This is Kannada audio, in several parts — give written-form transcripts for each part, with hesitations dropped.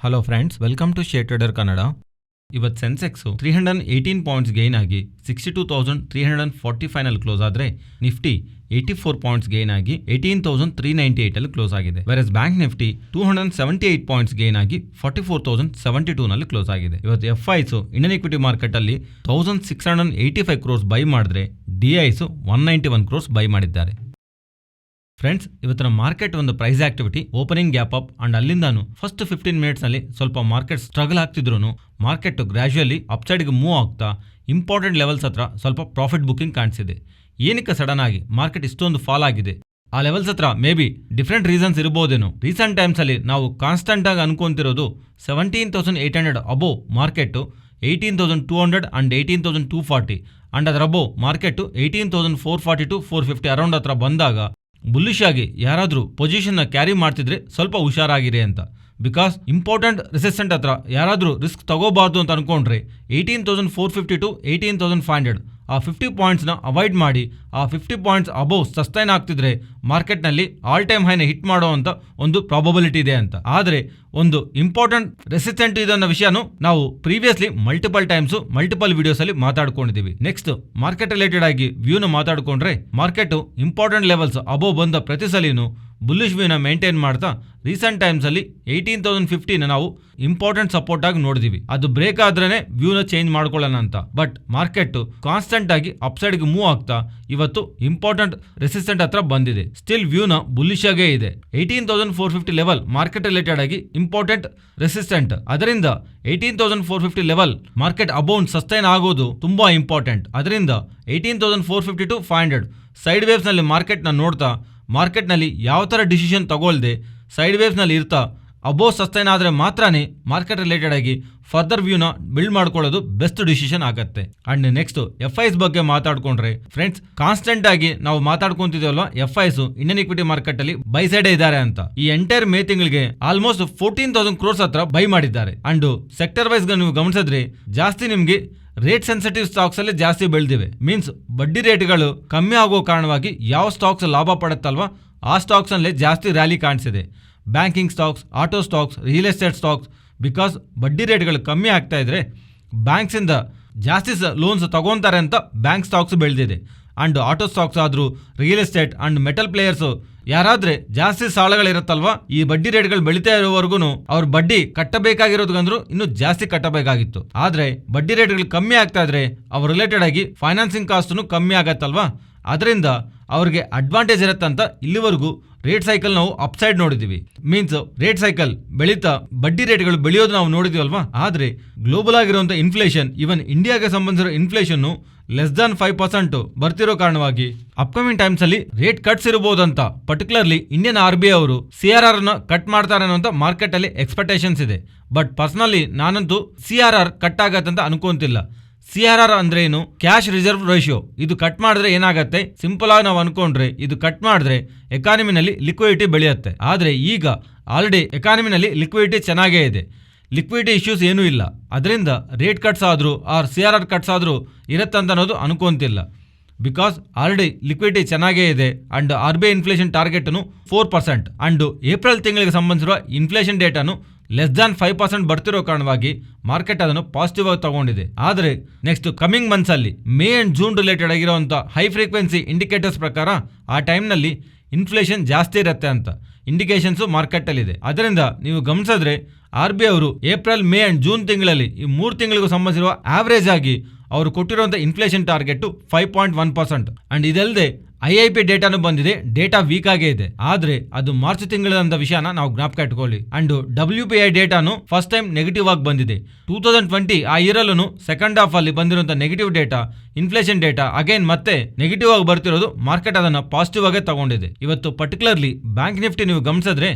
Hello friends, welcome to share trader Kannada. ಇವತ್ತು ಸೆನ್ಸೆಕ್ಸ್ 318 ಪಾಯಿಂಟ್ಸ್ ಗೇನ್ ಆಗಿ 62,345 ನಲ್ಲಿ ಕ್ಲೋಸ್ ಆದರೆ ನಿಫ್ಟಿ 84 ಪಾಯಿಂಟ್ಸ್ ಗೇನ್ ಆಗಿ 18,398 ಅಲ್ಲಿ ಕ್ಲೋಸ್ ಆಗಿದೆ. Virus bank Nifty 278 points gain ಆಗಿ 44,072 ನಲ್ಲಿ ಕ್ಲೋಸ್ ಆಗಿದೆ. ಇವತ್ತು ಎಫ್ಐಸ್ ಇಂಡಿಯನ್ ಇಕ್ವಿಟಿ ಮಾರ್ಕೆಟ್ ಅಲ್ಲಿ 1,685 ಕ್ರೋರ್ಸ್ ಬೈ ಮಾಡಿದ್ರೆ ಡಿಐಸ್ 191 ಕ್ರೋರ್ಸ್ ಬೈ ಮಾಡಿದ್ದಾರೆ. ಫ್ರೆಂಡ್ಸ್, ಇವತ್ತಿನ ಮಾರ್ಕೆಟ್ ಒಂದು price activity opening gap up and ಅಲ್ಲಿಂದಾನು ಫಸ್ಟ್ 15 ಮಿನಿಟ್ಸ್ ನಲ್ಲಿ ಸ್ವಲ್ಪ ಮಾರ್ಕೆಟ್ ಸ್ಟ್ರಗಲ್ ಆಗ್ತಿದ್ರು ಮಾರ್ಕೆಟ್ ಗ್ರಾಜುಯಲಿ ಅಪ್ಸೈಡ್ಗೆ ಮೂವ್ ಆಗ್ತಾ ಇಂಪಾರ್ಟೆಂಟ್ ಲೆವೆಲ್ಸ್ ಹತ್ರ ಸ್ವಲ್ಪ ಪ್ರಾಫಿಟ್ ಬುಕಿಂಗ್ ಕಾಣಿಸಿದೆ. ಏನಕ್ಕೆ ಸಡನ್ ಆಗಿ ಮಾರ್ಕೆಟ್ ಇಷ್ಟೊಂದು ಫಾಲ್ ಆಗಿದೆ? ಆ ಲೆವೆಲ್ಸ್ ಹತ್ರ ಮೇ ಬಿ ಡಿಫ್ರೆಂಟ್ ರೀಸನ್ಸ್ ಇರ್ಬೋದೇನೋ. ರೀಸೆಂಟ್ ಟೈಮ್ಸ್ ಅಲ್ಲಿ ನಾವು ಕಾನ್ಸ್ಟೆಂಟ್ ಆಗಿ ಅನ್ಕೊಂತಿರೋದು 17,800 ಅಬೋವ್ ಮಾರ್ಕೆಟ್ 18,200 ಅಂಡ್ 18,240 ಅಂಡ್ ಅದರ ಅಬೋವ್ ಮಾರ್ಕೆಟ್ 18,440 to 450 ಅರೌಂಡ್ ಹತ್ರ ಬಂದಾಗ ಬುಲ್ಲಿಶ್ ಆಗಿ ಯಾರಾದರೂ ಪೊಸಿಷನ್ನ ಕ್ಯಾರಿ ಮಾಡ್ತಿದ್ರೆ ಸ್ವಲ್ಪ ಹುಷಾರಾಗಿರಿ ಅಂತ. ಬಿಕಾಸ್ ಇಂಪಾರ್ಟೆಂಟ್ ರೆಸಿಸ್ಟೆಂಟ್ ಹತ್ರ ಯಾರಾದರೂ ರಿಸ್ಕ್ ತಗೋಬಾರ್ದು ಅಂತ ಅನ್ಕೊಂಡ್ರೆ 18,450 to 18,500 ಆ 50 ಪಾಯಿಂಟ್ಸ್ನ ಅವಾಯ್ಡ್ ಮಾಡಿ ಆ 50 ಪಾಯಿಂಟ್ಸ್ ಅಬೋವ್ ಸಸ್ಟೈನ್ ಆಗ್ತಿದ್ರೆ ಮಾರ್ಕೆಟ್ನಲ್ಲಿ ಆಲ್ ಟೈಮ್ ಹೈನ ಹಿಟ್ ಮಾಡೋ ಅಂತ ಒಂದು ಪ್ರಾಬಬಿಲಿಟಿ ಇದೆ ಅಂತ. ಆದರೆ ಒಂದು ಇಂಪಾರ್ಟೆಂಟ್ ರೆಸಿಸ್ಟೆಂಟ್ ಇದೆ ಅನ್ನೋ ವಿಷಯನೂ ನಾವು previously multiple times multiple videos ಅಲ್ಲಿ ಮಾತಾಡ್ಕೊಂಡಿದ್ದೀವಿ. ನೆಕ್ಸ್ಟ್ ಮಾರ್ಕೆಟ್ ರಿಲೇಟೆಡ್ ಆಗಿ ವ್ಯೂನ ಮಾತಾಡ್ಕೊಂಡ್ರೆ ಮಾರ್ಕೆಟ್ ಇಂಪಾರ್ಟೆಂಟ್ ಲೆವೆಲ್ಸ್ ಅಬೋವ್ ಬಂದ ಪ್ರತಿ ಸಲಿನೂ ಬುಲ್ಲಿಶ್ ವ್ಯೂನ ಮೇಂಟೈನ್ ಮಾಡ್ತಾ ರೀಸೆಂಟ್ ಟೈಮ್ಸ್ ಅಲ್ಲಿ 18,050 ನಾವು ಇಂಪಾರ್ಟೆಂಟ್ ಸಪೋರ್ಟ್ ಆಗಿ ನೋಡಿದೀವಿ. ಅದು ಬ್ರೇಕ್ ಆದ್ರೇನೆ ವ್ಯೂನ ಚೇಂಜ್ ಮಾಡ್ಕೊಳ್ಳೋಣ ಅಂತ. ಬಟ್ ಮಾರ್ಕೆಟ್ ಕಾನ್ಸ್ಟೆಂಟ್ ಆಗಿ ಅಪ್ಸೈಡ್ಗೆ ಮೂವ್ ಆಗ್ತಾ ಇವತ್ತು ಇಂಪಾರ್ಟೆಂಟ್ ರೆಸಿಸ್ಟೆಂಟ್ ಹತ್ರ ಬಂದಿದೆ. ಸ್ಟಿಲ್ ವ್ಯೂನ ಬುಲ್ಲಿಶ್ ಆಗೇ ಇದೆ. 18,450 ಲೆವೆಲ್ ಮಾರ್ಕೆಟ್ ರಿಲೇಟೆಡ್ ಆಗಿ ಇಂಪಾರ್ಟೆಂಟ್ ರೆಸಿಸ್ಟೆಂಟ್. ಅದರಿಂದ 18,450 ಲೆವೆಲ್ ಮಾರ್ಕೆಟ್ ಅಬೌಂಡ್ ಸಸ್ಟೈನ್ ಆಗೋದು ತುಂಬಾ ಇಂಪಾರ್ಟೆಂಟ್. ಅದರಿಂದ 18,450 to 500 ಸೈಡ್ ವೇವ್ಸ್ ನಲ್ಲಿ ಮಾರ್ಕೆಟ್ ನ ನೋಡ್ತಾ ಮಾರ್ಕೆಟ್ನಲ್ಲಿ ಯಾವ ಥರ ಡಿಸಿಷನ್ ತಗೊಳ್ದೆ ಸೈಡ್ ವೇವ್ಸ್ನಲ್ಲಿ ಇರ್ತಾ ಅಬೋವ್ ಸಸ್ಟೈನ್ ಆದರೆ ಮಾತ್ರನೇ ಮಾರ್ಕೆಟ್ ರಿಲೇಟೆಡ್ ಆಗಿ ಫರ್ದರ್ ವ್ಯೂನ ಬಿಲ್ಡ್ ಮಾಡ್ಕೊಳ್ಳೋದು ಬೆಸ್ಟ್ ಡಿಸಿಷನ್ ಆಗುತ್ತೆ. ಅಂಡ್ ನೆಕ್ಸ್ಟ್ ಎಫ್ಐಸ್ ಬಗ್ಗೆ ಮಾತಾಡ್ಕೊಂಡ್ರೆ ಫ್ರೆಂಡ್ಸ್, ಕಾನ್ಸ್ಟೆಂಟ್ ಆಗಿ ನಾವು ಮಾತಾಡ್ಕೊಂತಿದ್ದೇವಲ್ವಾ, ಎಫ್ಐಸ್ ಇಂಡಿಯನ್ ಇಕ್ವಿಟಿ ಮಾರ್ಕೆಟ್ ಅಲ್ಲಿ ಬೈ ಸೈಡ್ ಇದ್ದಾರೆ ಅಂತ. ಈ ಎಂಟೈರ್ ಮೇ ತಿಂಗಳಿಗೆ ಆಲ್ಮೋಸ್ಟ್ 14,000 ಕ್ರೋರ್ಸ್ ಹತ್ರ ಬೈ ಮಾಡಿದ್ದಾರೆ. ಅಂಡ್ ಸೆಕ್ಟರ್ ವೈಸ್ ನೀವು ಗಮನಿಸಿದ್ರೆ ಜಾಸ್ತಿ ನಿಮ್ಗೆ ರೇಟ್ ಸೆನ್ಸಿಟಿವ್ ಸ್ಟಾಕ್ಸ್ ಅಲ್ಲಿ ಜಾಸ್ತಿ ಬೆಳೆದಿವೆ. ಮೀನ್ಸ್ ಬಡ್ಡಿ ರೇಟ್ಗಳು ಕಮ್ಮಿ ಆಗೋ ಕಾರಣವಾಗಿ ಯಾವ ಸ್ಟಾಕ್ಸ್ ಲಾಭ ಪಡುತ್ತಲ್ವಾ ಆ ಸ್ಟಾಕ್ಸ್ ಅಲ್ಲಿ ಜಾಸ್ತಿ ರ್ಯಾಲಿ ಕಾಣಿಸಿದೆ. Banking stocks, auto stocks, real estate stocks. Because ಬಡ್ಡಿ ರೇಟ್ಗಳು ಕಮ್ಮಿ ಆಗ್ತಾ ಇದ್ರೆ ಬ್ಯಾಂಕ್ಸ್ ಇಂದ ಜಾಸ್ತಿ ಲೋನ್ಸ್ ತಗೊಂತಾರೆ ಅಂತ ಬ್ಯಾಂಕ್ ಸ್ಟಾಕ್ಸ್ ಬೆಳೆದಿದೆ. ಅಂಡ್ ಆಟೋ ಸ್ಟಾಕ್ಸ್ ಆದ್ರೂ real estate and metal players ಯಾರಾದ್ರೆ ಜಾಸ್ತಿ ಸಾಲಗಳಿರುತ್ತಲ್ವಾ, ಈ ಬಡ್ಡಿ ರೇಟ್ಗಳು ಬೆಳೀತಾ ಇರೋವರೆಗೂ ಅವ್ರ ಬಡ್ಡಿ ಕಟ್ಟಬೇಕಾಗಿರೋದಕ್ಕಂದ್ರೂ ಇನ್ನೂ ಜಾಸ್ತಿ ಕಟ್ಟಬೇಕಾಗಿತ್ತು. ಆದ್ರೆ ಬಡ್ಡಿ ರೇಟ್ಗಳು ಕಮ್ಮಿ ಆಗ್ತಾ ಇದ್ರೆ ಅವ್ರ ರಿಲೇಟೆಡ್ ಆಗಿ ಫೈನಾನ್ಸಿಂಗ್ ಕಾಸ್ಟ್ನು ಕಮ್ಮಿ ಆಗತ್ತಲ್ವಾ, ಅದರಿಂದ ಅವ್ರಿಗೆ ಅಡ್ವಾಂಟೇಜ್ ಇರುತ್ತಂತ ಇಲ್ಲಿವರೆಗೂ ರೇಟ್ ಸೈಕಲ್ ನಾವು ಅಪ್ಸೈಡ್ ನೋಡಿದೀವಿ. ಮೀನ್ಸ್ ರೇಟ್ ಸೈಕಲ್ ಬೆಳೀತಾ ಬಡ್ಡಿ ರೇಟ್ಗಳು ಬೆಳೆಯೋದು ನಾವು ನೋಡಿದೀವಲ್ವಾ. ಆದ್ರೆ ಗ್ಲೋಬಲ್ ಆಗಿರುವಂತ ಇನ್ಫ್ಲೇಷನ್, ಇವನ್ ಇಂಡಿಯಾಗೆ ಸಂಬಂಧಿಸಿರೋ ಇನ್ಫ್ಲೇಷನ್ ಲೆಸ್ ದಾನ್ 5% ಬರ್ತಿರೋ ಕಾರಣವಾಗಿ ಅಪ್ಕಮಿಂಗ್ ಟೈಮ್ಸ್ ಅಲ್ಲಿ ರೇಟ್ ಕಟ್ಸ್ ಇರಬಹುದಂತ ಪರ್ಟಿಕ್ಯುಲರ್ಲಿ ಇಂಡಿಯನ್ RBI ಅವರು CRR ನ ಕಟ್ ಮಾಡ್ತಾರೆ ಅನ್ನೋ ಮಾರ್ಕೆಟ್ ಅಲ್ಲಿ ಎಕ್ಸ್ಪೆಕ್ಟೇಷನ್ಸ್ ಇದೆ. ಬಟ್ ಪರ್ಸನಲಿ ನಾನಂತೂ CRR ಕಟ್ ಆಗತ್ತಂತ ಅನ್ಕೊಂತಿಲ್ಲ. CRR ಅಂದ್ರೆ ಏನು? Cash reserve ratio. ಇದು ಕಟ್ ಮಾಡಿದ್ರೆ ಏನಾಗತ್ತೆ, ಸಿಂಪಲ್ ಆಗಿ ನಾವು ಅನ್ಕೊಂಡ್ರೆ ಇದು ಕಟ್ ಮಾಡಿದ್ರೆ ಎಕಾನಮಿನಲ್ಲಿ ಲಿಕ್ವಿಡಿಟಿ ಬೆಳೆಯುತ್ತೆ. ಆದ್ರೆ ಈಗ ಆಲ್ರೆಡಿ ಎಕಾನಮಿನಲ್ಲಿ ಲಿಕ್ವಿಡಿಟಿ ಚೆನ್ನಾಗೇ ಇದೆ, ಲಿಕ್ವಿಡಿಟಿ ಇಶ್ಯೂಸ್ ಏನೂ ಇಲ್ಲ. ಅದರಿಂದ ರೇಟ್ ಕಟ್ಸ್ ಆದ್ರೂ ಆರ್ CRR ಕಟ್ಸ್ ಆದ್ರೂ ಇರತ್ತಂತ ಅನ್ನೋದು ಅನ್ಕೊಂತಿಲ್ಲ. ಬಿಕಾಸ್ ಆಲ್ರೆಡಿ ಲಿಕ್ವಿಡಿಟಿ ಚೆನ್ನಾಗೇ ಇದೆ. ಅಂಡ್ RBI ಇನ್ಫ್ಲೇಷನ್ ಟಾರ್ಗೆಟ್ನು 4% ಅಂಡ್ ಏಪ್ರಿಲ್ ತಿಂಗಳಿಗೆ ಸಂಬಂಧಿಸಿರುವ ಇನ್ಫ್ಲೇಷನ್ ಡೇಟಾನು ಲೆಸ್ ದಾನ್ 5% ಬರ್ತಿರೋ ಕಾರಣವಾಗಿ ಮಾರ್ಕೆಟ್ ಅದನ್ನು ಪಾಸಿಟಿವ್ ಆಗಿ ತಗೊಂಡಿದೆ. ಆದರೆ ನೆಕ್ಸ್ಟ್ ಕಮಿಂಗ್ ಮಂತ್ಸ್ ಅಲ್ಲಿ ಮೇ ಅಂಡ್ ಜೂನ್ ರಿಲೇಟೆಡ್ ಆಗಿರುವಂತ ಹೈ ಫ್ರೀಕ್ವೆನ್ಸಿ ಇಂಡಿಕೇಟರ್ಸ್ ಪ್ರಕಾರ ಆ ಟೈಮ್ನಲ್ಲಿ ಇನ್ಫ್ಲೇಷನ್ ಜಾಸ್ತಿ ಇರುತ್ತೆ ಅಂತ ಇಂಡಿಕೇಶನ್ಸ್ ಮಾರ್ಕೆಟ್ ಅಲ್ಲಿ ಇದೆ. ಅದರಿಂದ ನೀವು ಗಮನಿಸಿದ್ರೆ RBI ಅವರು ಏಪ್ರಿಲ್, ಮೇ ಅಂಡ್ ಜೂನ್ ತಿಂಗಳಲ್ಲಿ ಈ 3 ತಿಂಗಳಿಗೂ ಸಂಬಂಧಿಸಿರುವ ಆವರೇಜ್ ಆಗಿ ಅವರು ಕೊಟ್ಟಿರುವಂತಹ ಇನ್ಫ್ಲೇಷನ್ ಟಾರ್ಗೆಟ್ 5.1%. ಅಂಡ್ ಇದಲ್ಲದೆ IIP ಡೇಟಾನು ಬಂದಿದೆ, ಡೇಟಾ ವೀಕ್ ಆಗೇ ಇದೆ. ಆದ್ರೆ ಅದು ಮಾರ್ಚ್ ತಿಂಗಳಂತ ವಿಷಯನ ನಾವು ಜ್ಞಾಪಕ ಇಟ್ಕೊಳ್ಳಿ. ಅಂಡ್ WPI ಡೇಟಾನು ಫಸ್ಟ್ ಟೈಮ್ ನೆಗೆಟಿವ್ ಆಗಿ ಬಂದಿದೆ. 2020 ಆ ಇಯರಲ್ಲೂ ಸೆಕೆಂಡ್ ಹಾಫ್ ಅಲ್ಲಿ ಬಂದಿರುವಂತಹ negative data, inflation data again ಮತ್ತೆ ನೆಗೆಟಿವ್ ಆಗಿ ಬರ್ತಿರೋದು ಮಾರ್ಕೆಟ್ ಅದನ್ನ ಪಾಸಿಟಿವ್ ಆಗೇ ತಗೊಂಡಿದೆ. ಇವತ್ತು ಪರ್ಟಿಕ್ಯುಲರ್ಲಿ ಬ್ಯಾಂಕ್ ನಿಫ್ಟಿ ನೀವು ಗಮನಿಸಿದ್ರೆ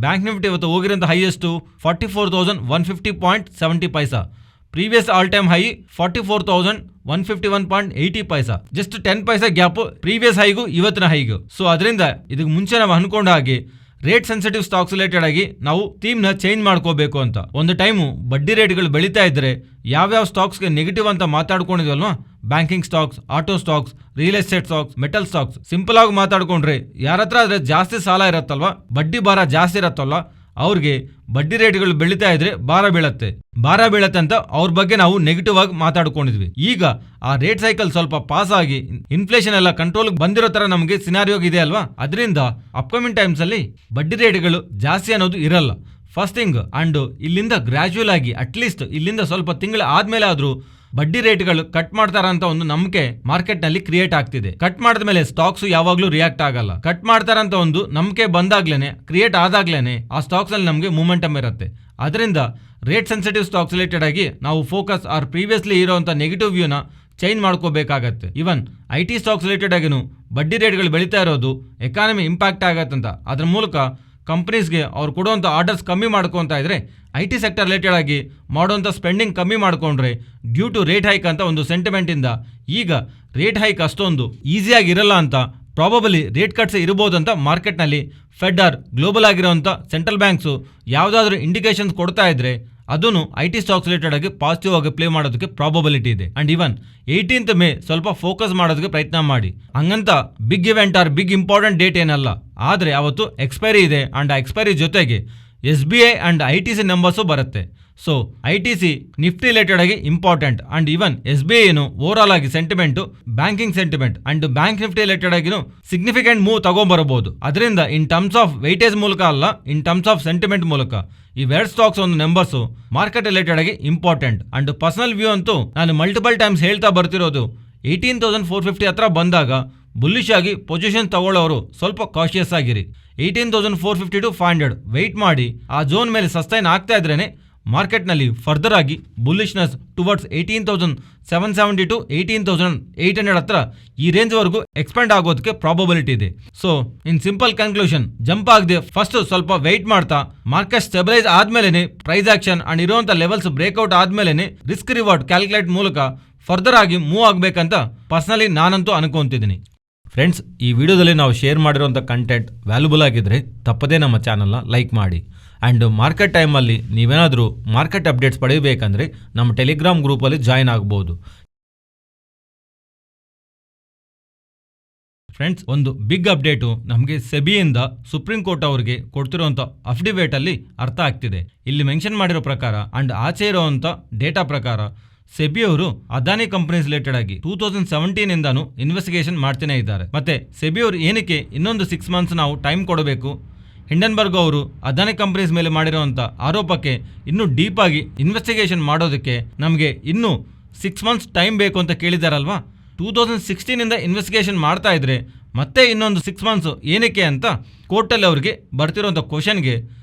ಬ್ಯಾಂಕ್ ನಿಫ್ಟಿ ಇವತ್ತು ಹೋಗಿರೋಂಥ ಹೈಯೆಸ್ಟ್ 44,150.70 ಪೈಸಾ. ಪ್ರೀವಿಯಸ್ ಆಲ್ ಟೈಮ್ ಹೈ 44,151.80 ಪೈಸಾ. ಜಸ್ಟ್ 10 ಪೈಸಾ ಗ್ಯಾಪ್ ಪ್ರೀವಿಯಸ್ ಹೈಗೂ ಇವತ್ತಿನ ಹೈಗೂ. ಸೊ ಅದರಿಂದ ಇದಕ್ಕೆ ಮುಂಚೆ ನಾವು ಅನ್ಕೊಂಡ ಹಾಗೆ ರೇಟ್ ಸೆನ್ಸಿಟಿವ್ ಸ್ಟಾಕ್ಸ್ ರಿಲೇಟೆಡ್ ಆಗಿ ನಾವು ಥೀಮ್ ನ ಚೇಂಜ್ ಮಾಡ್ಕೋಬೇಕು ಅಂತ. ಒಂದು ಟೈಮು ಬಡ್ಡಿ ರೇಟ್ಗಳು ಬೆಳೀತಾ ಇದ್ರೆ ಯಾವ್ಯಾವ ಸ್ಟಾಕ್ಸ್ಗೆ ನೆಗೆಟಿವ್ ಅಂತ ಮಾತಾಡ್ಕೊಂಡಿದ್ವಲ್ವಾ, banking stocks, auto stocks, real estate stocks, metal stocks. Simple ಆಗಿ ಮಾತಾಡ್ಕೊಂಡ್ರೆ ಯಾರ ಹತ್ರ ಆದ್ರೆ ಜಾಸ್ತಿ ಸಾಲ ಇರತ್ತಲ್ವಾ, ಬಡ್ಡಿ ಭಾರ ಜಾಸ್ತಿ ಇರತ್ತಲ್ವಾ, ಅವ್ರಿಗೆ ಬಡ್ಡಿ ರೇಟ್ಗಳು ಬೆಳೀತಾ ಇದ್ರೆ ಭಾರ ಬೀಳತ್ತೆ ಅಂತ ಅವ್ರ ಬಗ್ಗೆ ನಾವು ನೆಗೆಟಿವ್ ಆಗಿ ಮಾತಾಡ್ಕೊಂಡಿದ್ವಿ. ಈಗ ಆ ರೇಟ್ ಸೈಕಲ್ ಸ್ವಲ್ಪ ಪಾಸ್ ಆಗಿ ಇನ್ಫ್ಲೇಷನ್ ಎಲ್ಲ ಕಂಟ್ರೋಲ್ ಬಂದಿರೋ ತರ ನಮಗೆ ಸಿನಾರಿಯೋ ಇದೆ ಅಲ್ವಾ. ಅದರಿಂದ ಅಪ್ಕಮಿಂಗ್ ಟೈಮ್ಸ್ ಅಲ್ಲಿ ಬಡ್ಡಿ ರೇಟ್ಗಳು ಜಾಸ್ತಿ ಅನ್ನೋದು ಇರಲ್ಲ ಫಸ್ಟ್ ಥಿಂಗ್. ಅಂಡ್ ಇಲ್ಲಿಂದ ಗ್ರಾಜುವಲ್ ಆಗಿ ಅಟ್ಲೀಸ್ಟ್ ಇಲ್ಲಿಂದ ಸ್ವಲ್ಪ ತಿಂಗಳ ಆದ್ಮೇಲೆ ಆದ್ರೂ ಬಡ್ಡಿ ರೇಟ್ಗಳು ಕಟ್ ಮಾಡ್ತಾರ ಅಂತ ಒಂದು ನಂಬಿಕೆ ಮಾರ್ಕೆಟ್ ನಲ್ಲಿ ಕ್ರಿಯೇಟ್ ಆಗ್ತಿದೆ. ಕಟ್ ಮಾಡಿದ ಮೇಲೆ ಸ್ಟಾಕ್ಸ್ ಯಾವಾಗ್ಲೂ ರಿಯಾಕ್ಟ್ ಆಗಲ್ಲ. ಕಟ್ ಮಾಡ್ತಾರಂತ ಒಂದು ನಂಬಿಕೆ ಬಂದಾಗ್ಲೇನೆ ಕ್ರಿಯೇಟ್ ಆದಾಗ್ಲೇನೆ ಆ ಸ್ಟಾಕ್ಸ್ ಅಲ್ಲಿ ನಮಗೆ ಮೂಮೆಂಟಮ್ ಇರುತ್ತೆ. ಅದರಿಂದ ರೇಟ್ ಸೆನ್ಸಿಟಿವ್ ಸ್ಟಾಕ್ಸ್ ರಿಲೇಟೆಡ್ ಆಗಿ ನಾವು ಫೋಕಸ್ ಆರ್ ಪ್ರೀವಿಯಸ್ಲಿ ಇರೋಂಥ ನೆಗೆಟಿವ್ ವ್ಯೂನ ಚೇಂಜ್ ಮಾಡ್ಕೋಬೇಕಾಗತ್ತೆ. ಇವನ್ IT ಸ್ಟಾಕ್ಸ್ ರಿಲೇಟೆಡ್ ಆಗಿನೂ ಬಡ್ಡಿ ರೇಟ್ಗಳು ಬೆಳೀತಾ ಇರೋದು ಎಕಾನಮಿ ಇಂಪ್ಯಾಕ್ಟ್ ಆಗತ್ತಂತ ಅದ್ರ ಮೂಲಕ ಕಂಪ್ನೀಸ್ಗೆ ಅವ್ರು ಕೊಡುವಂಥ ಆರ್ಡರ್ಸ್ ಕಮ್ಮಿ ಮಾಡ್ಕೊತಾ ಇದ್ರೆ IT ಸೆಕ್ಟರ್ ರಿಲೇಟೆಡ್ ಆಗಿ ಮಾಡೋಂಥ ಸ್ಪೆಂಡಿಂಗ್ ಕಮ್ಮಿ ಮಾಡ್ಕೊಂಡ್ರೆ ಡ್ಯೂ ಟು ರೇಟ್ ಹೈಕ್ ಅಂತ ಒಂದು ಸೆಂಟಿಮೆಂಟಿಂದ ಈಗ ರೇಟ್ ಹೈಕ್ ಅಷ್ಟೊಂದು ಈಸಿಯಾಗಿ ಇರಲ್ಲ ಅಂತ ಪ್ರಾಬಬಲಿ ರೇಟ್ ಕಟ್ಸ್ ಇರ್ಬೋದಂತ ಮಾರ್ಕೆಟ್ನಲ್ಲಿ ಫೆಡ್ ಆರ್ ಗ್ಲೋಬಲ್ ಆಗಿರೋಂಥ ಸೆಂಟ್ರಲ್ ಬ್ಯಾಂಕ್ಸು ಯಾವುದಾದ್ರೂ ಇಂಡಿಕೇಶನ್ಸ್ ಕೊಡ್ತಾ ಇದ್ರೆ ಅದೂ IT ಸ್ಟಾಕ್ಸ್ ರಿಲೇಟೆಡ್ ಆಗಿ ಪಾಸಿಟಿವ್ ಆಗಿ ಪ್ಲೇ ಮಾಡೋದಕ್ಕೆ ಪ್ರಾಬಬಿಲಿಟಿ ಇದೆ. ಅಂಡ್ ಇವನ್ 18th ಮೇ ಸ್ವಲ್ಪ ಫೋಕಸ್ ಮಾಡೋದಕ್ಕೆ ಪ್ರಯತ್ನ ಮಾಡಿ. ಹಂಗಂತ big event or big important date ಏನಲ್ಲ, ಆದರೆ ಅವತ್ತು ಎಕ್ಸ್ಪೈರಿ ಇದೆ. ಅಂಡ್ ಆ ಎಕ್ಸ್ಪೈರಿ ಜೊತೆಗೆ SBI ಅಂಡ್ ITC ನಂಬರ್ಸು ಬರುತ್ತೆ. ಸೊ ITC ನಿಫ್ಟಿ ರಿಲೇಟೆಡ್ ಆಗಿ ಇಂಪಾರ್ಟೆಂಟ್. ಅಂಡ್ ಇವನ್ SBI ಏನು ಓವರ್ ಆಲ್ ಆಗಿ sentiment banking sentiment and Bank Nifty related ಆಗಿನೂ ಸಿಗ್ನಿಫಿಕೆಂಟ್ ಮೂವ್ ತಗೊಂಡ್ಬರಬಹುದು. ಅದರಿಂದ ಇನ್ ಟರ್ಮ್ಸ್ ಆಫ್ ವೆಯ್ಟೇಜ್ ಮೂಲಕ ಅಲ್ಲ, ಇನ್ ಟರ್ಮ್ಸ್ ಆಫ್ ಸೆಂಟಿಮೆಂಟ್ ಮೂಲಕ ಈ ವೆರಡ್ ಸ್ಟಾಕ್ಸ್ ಒಂದು ನಂಬರ್ಸು ಮಾರ್ಕೆಟ್ ರಿಲೇಟೆಡ್ ಆಗಿ ಇಂಪಾರ್ಟೆಂಟ್. ಅಂಡ್ ಪರ್ಸನಲ್ ವ್ಯೂ ಅಂತೂ ನಾನು ಮಲ್ಟಿಪಲ್ ಟೈಮ್ಸ್ ಹೇಳ್ತಾ ಬರ್ತಿರೋದು 18,450 ಹತ್ರ ಬಂದಾಗ ಬುಲ್ಲಿಶ್ ಆಗಿ ಪೊಸಿಷನ್ ತಗೊಳ್ಳೋರು ಸ್ವಲ್ಪ ಕಾಶಿಯಸ್ ಆಗಿರಿ. 18,450 to 500 ವೆಯ್ಟ್ ಮಾಡಿ ಆ ಝೋನ್ ಮೇಲೆ ಸಸ್ಟೈನ್ ಆಗ್ತಾ ಇದ್ರೇನೆ ಮಾರ್ಕೆಟ್ನಲ್ಲಿ ಫರ್ದರ್ ಆಗಿ ಬುಲ್ಲಿಶ್ನೆಸ್ ಟುವರ್ಡ್ಸ್ 18,770 to 18,800 ಹತ್ರ ಈ ರೇಂಜ್ವರೆಗೂ ಎಕ್ಸ್ಪೆಂಡ್ ಆಗೋದಕ್ಕೆ ಪ್ರಾಬಬಿಲಿಟಿ ಇದೆ. So in simple conclusion, jump ಆಗದೆ ಫಸ್ಟ್ ಸ್ವಲ್ಪ ವೆಯ್ಟ್ ಮಾಡ್ತಾ ಮಾರ್ಕೆಟ್ ಸ್ಟೆಬಿಲೈಸ್ ಆದ್ಮೇಲೆ ಪ್ರೈಸ್ ಆಕ್ಷನ್ ಅಂಡ್ ಇರುವಂತ ಲೆವೆಲ್ಸ್ ಬ್ರೇಕ್ಔಟ್ ಆದ್ಮೇಲೆ ರಿಸ್ಕ್ ರಿವಾರ್ಡ್ ಕ್ಯಾಲ್ಕುಲೇಟ್ ಮೂಲಕ ಫರ್ದರ್ ಆಗಿ ಮೂವ್ ಆಗಬೇಕಂತ ಪರ್ಸನಲಿ ನಾನಂತೂ ಅನ್ಕೊಂತಿದ್ದೀನಿ. ಫ್ರೆಂಡ್ಸ್, ಈ ವಿಡಿಯೋದಲ್ಲಿ ನಾವು ಶೇರ್ ಮಾಡಿರೋಂಥ ಕಂಟೆಂಟ್ ವ್ಯಾಲ್ಯೂಬಲ್ ಆಗಿದ್ರೆ ತಪ್ಪದೇ ನಮ್ಮ ಚಾನಲ್ನ ಲೈಕ್ ಮಾಡಿ. ಆ್ಯಂಡ್ ಮಾರ್ಕೆಟ್ ಟೈಮಲ್ಲಿ ನೀವೇನಾದರೂ ಮಾರ್ಕೆಟ್ ಅಪ್ಡೇಟ್ಸ್ ಪಡೆಯಬೇಕಂದ್ರೆ ನಮ್ಮ ಟೆಲಿಗ್ರಾಮ್ ಗ್ರೂಪಲ್ಲಿ ಜಾಯ್ನ್ ಆಗ್ಬೋದು. ಫ್ರೆಂಡ್ಸ್, ಒಂದು ಬಿಗ್ ಅಪ್ಡೇಟು ನಮಗೆ ಸೆಬಿಯಿಂದ ಸುಪ್ರೀಂ ಕೋರ್ಟ್ ಅವರಿಗೆ ಕೊಡ್ತಿರೋಂಥ ಅಫಿಡವಿಟಲ್ಲಿ ಅರ್ಥ ಆಗ್ತಿದೆ. ಇಲ್ಲಿ ಮೆನ್ಷನ್ ಮಾಡಿರೋ ಪ್ರಕಾರ ಆ್ಯಂಡ್ ಆಚೆ ಇರೋವಂಥ ಡೇಟಾ ಪ್ರಕಾರ ಸೆಬಿ ಅವರು ಅದಾನಿ ಕಂಪನೀಸ್ ರಿಲೇಟೆಡ್ ಆಗಿ 2017 ಇಂದಾನು ಇನ್ವೆಸ್ಟಿಗೇಷನ್ ಮಾಡ್ತಾನೆ ಇದ್ದಾರೆ. ಮತ್ತೆ ಸೆಬಿ ಅವರು ಏನಕ್ಕೆ ಇನ್ನೊಂದು 6 months ನಾವು ಟೈಮ್ ಕೊಡಬೇಕು, ಹಿಂಡನ್ಬರ್ಗ್ ಅವರು ಅದಾನಿ ಕಂಪನೀಸ್ ಮೇಲೆ ಮಾಡಿರುವಂಥ ಆರೋಪಕ್ಕೆ ಇನ್ನೂ ಡೀಪ್ ಆಗಿ ಇನ್ವೆಸ್ಟಿಗೇಷನ್ ಮಾಡೋದಕ್ಕೆ ನಮಗೆ ಇನ್ನೂ 6 months ಟೈಮ್ ಬೇಕು ಅಂತ ಕೇಳಿದಾರಲ್ವಾ. 2016 ಇಂದ ಇನ್ವೆಸ್ಟಿಗೇಷನ್ ಮಾಡ್ತಾ ಇದ್ರೆ ಮತ್ತೆ ಇನ್ನೊಂದು 6 months ಏನಕ್ಕೆ ಅಂತ ಕೋರ್ಟಲ್ಲಿ ಅವರಿಗೆ ಬರ್ತಿರೋಂಥ ಕ್ವಶನ್ಗೆ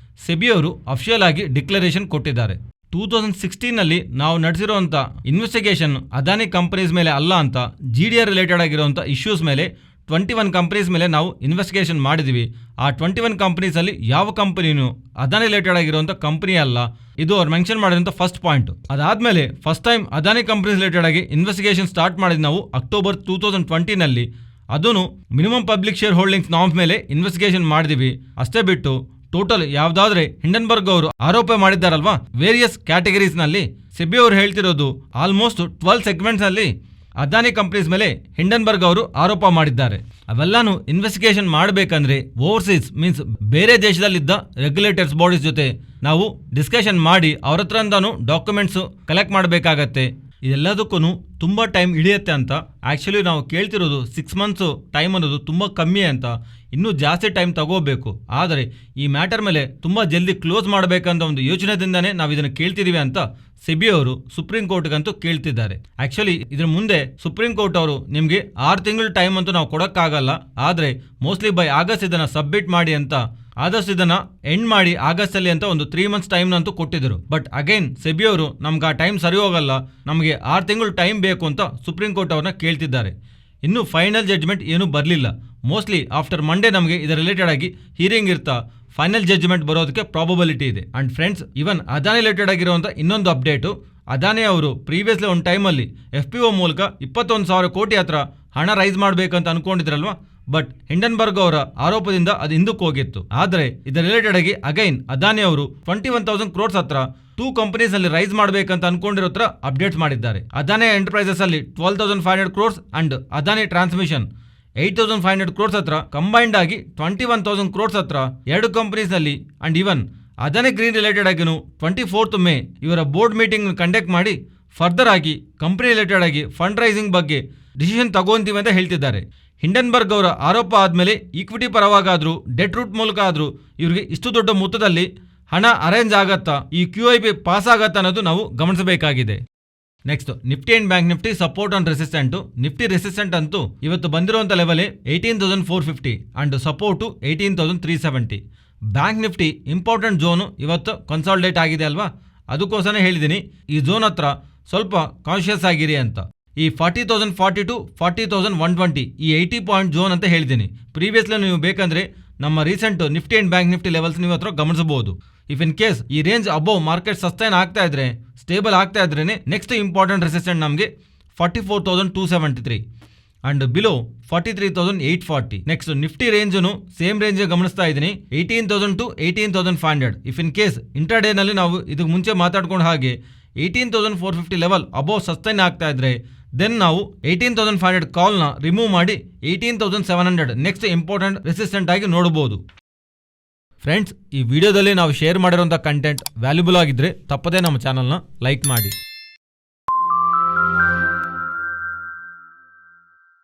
ಸೆಬಿ ಅವರು ಅಫಿಷಿಯಲ್ ಆಗಿ ಡಿಕ್ಲರೇಷನ್ ಕೊಟ್ಟಿದ್ದಾರೆ. 2016ನಲ್ಲಿ ನಾವು ನಡೆಸಿರುವಂಥ ಇನ್ವೆಸ್ಟಿಗೇಷನ್ ಅದಾನಿ ಕಂಪನೀಸ್ ಮೇಲೆ ಅಲ್ಲ ಅಂತ GDR ರಿಲೇಟೆಡ್ ಆಗಿರುವಂಥ ಇಶ್ಯೂಸ್ ಮೇಲೆ 21 ಕಂಪನೀಸ್ ಮೇಲೆ ನಾವು ಇನ್ವೆಸ್ಟಿಗೇಷನ್ ಮಾಡಿದ್ವಿ. ಆ 21 ಕಂಪನೀಸಲ್ಲಿ ಯಾವ ಕಂಪನಿನೂ ಅದಾನಿ ರಿಲೇಟೆಡ್ ಆಗಿರುವಂಥ ಕಂಪನಿ ಅಲ್ಲ. ಇದು ಅವ್ರು ಮೆನ್ಷನ್ ಮಾಡಿರೋಂಥ ಫಸ್ಟ್ ಪಾಯಿಂಟ್. ಅದಾದಮೇಲೆ first time Adani companies related ಆಗಿ ಇನ್ವೆಸ್ಟಿಗೇಷನ್ ಸ್ಟಾರ್ಟ್ ಮಾಡಿದ್ ನಾವು ಅಕ್ಟೋಬರ್ 2020ನಲ್ಲಿ. ಅದೂ minimum public share holdings norms ಮೇಲೆ ಇನ್ವೆಸ್ಟಿಗೇಷನ್ ಮಾಡಿದ್ವಿ. ಅಷ್ಟೇ ಬಿಟ್ಟು ಟೋಟಲ್ ಯಾವ್ದಾದ್ರೆ ಹಿಂಡನ್ಬರ್ಗ್ ಅವರು ಆರೋಪ ಮಾಡಿದ್ದಾರಲ್ವಾ ವೇರಿಯಸ್ ಕ್ಯಾಟಗರೀಸ್ ನಲ್ಲಿ, ಸೆಬಿ ಅವರು ಹೇಳ್ತಿರೋದು ಆಲ್ಮೋಸ್ಟ್ 12 ಸೆಗ್ಮೆಂಟ್ಸ್ ನಲ್ಲಿ ಅದಾನಿ ಕಂಪನೀಸ್ ಮೇಲೆ ಹಿಂಡನ್ಬರ್ಗ್ ಅವರು ಆರೋಪ ಮಾಡಿದ್ದಾರೆ. ಅವೆಲ್ಲಾನು ಇನ್ವೆಸ್ಟಿಗೇಷನ್ ಮಾಡಬೇಕಂದ್ರೆ ಓವರ್ಸೀಸ್ ಮೀನ್ಸ್ ಬೇರೆ ದೇಶದಲ್ಲಿದ್ದ ರೆಗ್ಯುಲೇಟರ್ಸ್ ಬಾಡೀಸ್ ಜೊತೆ ನಾವು ಡಿಸ್ಕಷನ್ ಮಾಡಿ ಅವ್ರ ಹತ್ರಂದಾನು ಡಾಕ್ಯುಮೆಂಟ್ಸ್ ಕಲೆಕ್ಟ್ ಮಾಡಬೇಕಾಗತ್ತೆ. ಇದೆಲ್ಲದಕ್ಕೂ ತುಂಬ ಟೈಮ್ ಹಿಡಿಯುತ್ತೆ ಅಂತ ಆ್ಯಕ್ಚುಲಿ ನಾವು ಕೇಳ್ತಿರೋದು 6 months ಟೈಮ್ ಅನ್ನೋದು ತುಂಬ ಕಮ್ಮಿ ಅಂತ. ಇನ್ನೂ ಜಾಸ್ತಿ ಟೈಮ್ ತಗೋಬೇಕು. ಆದರೆ ಈ ಮ್ಯಾಟರ್ ಮೇಲೆ ತುಂಬ ಜಲ್ದಿ ಕ್ಲೋಸ್ ಮಾಡಬೇಕಂತ ಒಂದು ಯೋಚನೆದಿಂದನೇ ನಾವು ಇದನ್ನು ಕೇಳ್ತಿದ್ದೀವಿ ಅಂತ ಸೆಬಿ ಅವರು ಸುಪ್ರೀಂ ಕೋರ್ಟ್ಗಂತೂ ಕೇಳ್ತಿದ್ದಾರೆ. ಆ್ಯಕ್ಚುಲಿ ಇದ್ರ ಮುಂದೆ ಸುಪ್ರೀಂ ಕೋರ್ಟ್ ಅವರು ನಿಮಗೆ 6 ತಿಂಗಳು ಟೈಮ್ ಅಂತೂ ನಾವು ಕೊಡೋಕ್ಕಾಗಲ್ಲ, ಆದರೆ ಮೋಸ್ಟ್ಲಿ ಬೈ ಆಗಸ್ಟ್ ಇದನ್ನು ಸಬ್ಮಿಟ್ ಮಾಡಿ ಅಂತ, ಆದಷ್ಟು ಇದನ್ನ ಎಂಡ್ ಮಾಡಿ ಆಗಸ್ಟಲ್ಲಿ ಅಂತ ಒಂದು 3 months ಟೈಮ್ನಂತೂ ಕೊಟ್ಟಿದ್ದರು. ಬಟ್ ಅಗೈನ್ ಸೆಬಿ ಅವರು ನಮ್ಗೆ ಆ ಟೈಮ್ ಸರಿ ಹೋಗಲ್ಲ, ನಮಗೆ 6 ತಿಂಗಳು ಟೈಮ್ ಬೇಕು ಅಂತ ಸುಪ್ರೀಂ ಕೋರ್ಟ್ ಅವ್ರನ್ನ ಕೇಳ್ತಿದ್ದಾರೆ. ಇನ್ನೂ ಫೈನಲ್ ಜಡ್ಜ್ಮೆಂಟ್ ಏನೂ ಬರಲಿಲ್ಲ. ಮೋಸ್ಟ್ಲಿ ಆಫ್ಟರ್ ಮಂಡೇ ನಮಗೆ ಇದರ ರಿಲೇಟೆಡ್ ಆಗಿ ಹಿಯರಿಂಗ್ ಇರ್ತಾ ಫೈನಲ್ ಜಡ್ಜ್ಮೆಂಟ್ ಬರೋದಕ್ಕೆ ಪ್ರಾಬಬಿಲಿಟಿ ಇದೆ. And friends, even Adani related ಆಗಿರುವಂಥ ಇನ್ನೊಂದು ಅಪ್ಡೇಟು, ಅದಾನಿ ಅವರು ಪ್ರೀವಿಯಸ್ಲಿ ಒಂದು ಟೈಮಲ್ಲಿ FPO ಮೂಲಕ 21,000 ಕೋಟಿ ಹತ್ರ ಹಣ ರೈಸ್ ಮಾಡಬೇಕಂತ ಅನ್ಕೊಂಡಿದ್ರಲ್ವಾ. ಬಟ್ ಹಿಂಡನ್ಬರ್ಗ್ ಅವರ ಆರೋಪದಿಂದ ಅದು ಹಿಂದಕ್ಕೆ ಹೋಗಿತ್ತು. ಆದರೆ ಇದರ ರಿಲೇಟೆಡ್ ಆಗಿ ಅಗೈನ್ ಅದಾನಿ ಅವರು 21,000 crores ಹತ್ರ 2 ಕಂಪನೀಸ್ ಅಲ್ಲಿ ರೈಸ್ ಮಾಡಬೇಕಂತ ಅನ್ಕೊಂಡಿರೋ ಹತ್ರ ಅಪ್ಡೇಟ್ಸ್ ಮಾಡಿದ್ದಾರೆ. ಅದಾನಿ ಎಂಟರ್ಪ್ರೈಸಸ್ ಅಲ್ಲಿ 12,500 crores and Adani transmission 8,500 crores ಹತ್ರ ಕಂಬೈನ್ಡ್ ಆಗಿ 21,000 crores ಹತ್ರ 2 ಕಂಪನೀಸ್ ನಲ್ಲಿ and even Adani green related ಆಗಿನೂ 24th ಮೇ ಇವರ ಬೋರ್ಡ್ ಮೀಟಿಂಗ್ ಕಂಡಕ್ಟ್ ಮಾಡಿ ಫರ್ದರ್ ಆಗಿ ಕಂಪನಿ ರಿಲೇಟೆಡ್ ಆಗಿ ಫಂಡ್ ರೈಸಿಂಗ್ ಬಗ್ಗೆ ಡಿಸಿಷನ್ ತಗೊಂತೀವಿ ಅಂತ ಹೇಳ್ತಿದ್ದಾರೆ. ಹಿಂಡನ್ಬರ್ಗ್ ಅವರ ಆರೋಪ ಆದಮೇಲೆ ಈಕ್ವಿಟಿ ಪರವಾಗಾದರೂ ಡೆಟ್ ರೂಟ್ ಮೂಲಕ ಆದರೂ ಇವರಿಗೆ ಇಷ್ಟು ದೊಡ್ಡ ಮೊತ್ತದಲ್ಲಿ ಹಣ ಅರೇಂಜ್ ಆಗತ್ತಾ, ಈ QIP ಪಾಸ್ ಆಗತ್ತಾ ಅನ್ನೋದು ನಾವು ಗಮನಿಸಬೇಕಾಗಿದೆ. Next Nifty and Bank Nifty support and resistant. Nifty resistant ಅಂತೂ ಇವತ್ತು ಬಂದಿರುವಂಥ level 18,450 and support 18,370. Bank Nifty important zone ಇವತ್ತು ಕನ್ಸಾಲಿಡೇಟ್ ಆಗಿದೆ ಅಲ್ವಾ, ಅದಕ್ಕೋಸ್ಕರ ಹೇಳಿದ್ದೀನಿ ಈ ಝೋನ್ ಹತ್ರ ಸ್ವಲ್ಪ ಕಾನ್ಷಿಯಸ್ ಆಗಿರಿ ಅಂತ. ಈ 40,040 to 40,120 ಈ 80 ಪಾಯಿಂಟ್ ಝೋನ್ ಅಂತ ಹೇಳಿದ್ದೀನಿ. ಪ್ರೀವಿಯಸ್ಲಿ ನೀವು ಬೇಕಂದ್ರೆ ನಮ್ಮ recent Nifty and Bank Nifty levels ನೀವು ಹತ್ರ ಗಮನಿಸಬಹುದು. ಇಫ್ ಇನ್ ಕೇಸ್ ಈ ರೇಂಜ್ ಅಬೋವ್ ಮಾರ್ಕೆಟ್ ಸಸ್ಟೈನ್ ಆಗ್ತಾ ಇದ್ರೆ, ಸ್ಟೇಬಲ್ ಆಗ್ತಾ ಇದ್ರೇನೆ ನೆಕ್ಸ್ಟ್ ಇಂಪಾರ್ಟೆಂಟ್ ರೆಸಿಸ್ಟೆಂಟ್ ನಮಗೆ 44,273 ಅಂಡ್ ಬಿಲೋ 43,840. ನೆಕ್ಸ್ಟ್ ನಿಫ್ಟಿ ರೇಂಜನು ಸೇಮ್ ರೇಂಜ್ ಗಮನಿಸ್ತಾ ಇದ್ದೀನಿ, 18,000 to 18,500. If in case intraday ನಲ್ಲಿ ನಾವು ಇದಕ್ಕೆ ಮುಂಚೆ ಮಾತಾಡ್ಕೊಂಡು ಹಾಗೆ 18,450 ಲೆವೆಲ್ ಅಬೋವ್ ಸಸ್ಟೈನ್ ಆಗ್ತಾ ಇದ್ರೆ ದೆನ್ ನಾವು 18,500 ಕಾಲ್ನ ರಿಮೂವ್ ಮಾಡಿ 18,700 ನೆಕ್ಸ್ಟ್ ಇಂಪಾರ್ಟೆಂಟ್ ರೆಸಿಸ್ಟೆಂಟ್ ಆಗಿ ನೋಡಬಹುದು. ಫ್ರೆಂಡ್ಸ್, ಈ ವಿಡಿಯೋದಲ್ಲಿ ನಾವು ಶೇರ್ ಮಾಡಿರುವಂಥ ಕಂಟೆಂಟ್ ವ್ಯಾಲ್ಯೂಬಲ್ ಆಗಿದ್ದರೆ ತಪ್ಪದೇ ನಮ್ಮ ಚಾನಲ್ನ ಲೈಕ್ ಮಾಡಿ.